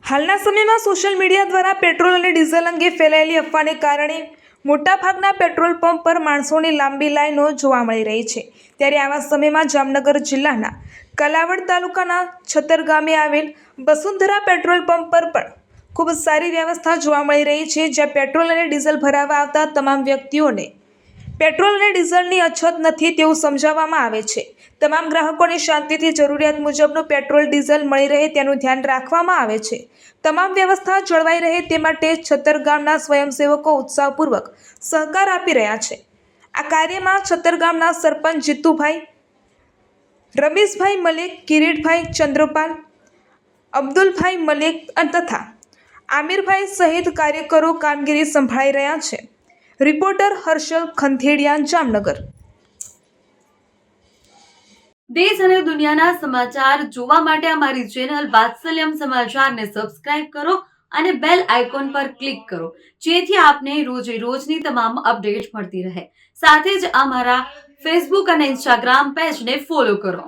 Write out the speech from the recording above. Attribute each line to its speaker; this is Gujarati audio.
Speaker 1: હાલના સમયમાં સોશિયલ મીડિયા દ્વારા પેટ્રોલ અને ડીઝલ અંગે ફેલાયેલી અફવાને કારણે મોટાભાગના પેટ્રોલ પંપ પર માણસોની લાંબી લાઈનો જોવા મળી રહી છે। ત્યારે આવા સમયમાં જામનગર જિલ્લાના કલાવડ તાલુકાના છતર ગામે આવેલ વસુંધરા પેટ્રોલ પંપ પર પણ ખૂબ સારી વ્યવસ્થા જોવા મળી રહી છે, જ્યાં પેટ્રોલ અને ડીઝલ ભરાવવા આવતા તમામ વ્યક્તિઓને પેટ્રોલ અને ડીઝલની અછત નથી તેવું સમજાવવામાં આવે છે। તમામ ગ્રાહકોને શાંતિથી જરૂરિયાત મુજબનું પેટ્રોલ ડીઝલ મળી રહે તેનું ધ્યાન રાખવામાં આવે છે। તમામ વ્યવસ્થા જળવાઈ રહે તે માટે છતર ગામના સ્વયંસેવકો ઉત્સાહપૂર્વક સહકાર આપી રહ્યા છે। આ કાર્યમાં છતર ગામના સરપંચ જીતુભાઈ, રમેશભાઈ મલિક, કિરીટભાઈ, ચંદ્રપાલ, અબ્દુલભાઈ મલિક તથા આમિરભાઈ સહિત કાર્યકરો કામગીરી સંભાળી રહ્યા છે। રિપોર્ટર હર્ષલ ખંથેડિયા, જામનગર।
Speaker 2: દેશ અને દુનિયાના સમાચાર જોવા માટે અમારી ચેનલ વાત્સલ્યમ સમાચારને સબસ્ક્રાઇબ કરો અને બેલ આઇકોન પર ક્લિક કરો, જેથી આપને રોજે રોજની તમામ અપડેટ મળતી રહે। સાથે જ અમારા ફેસબુક અને ઇન્સ્ટાગ્રામ પેજને ફોલો કરો।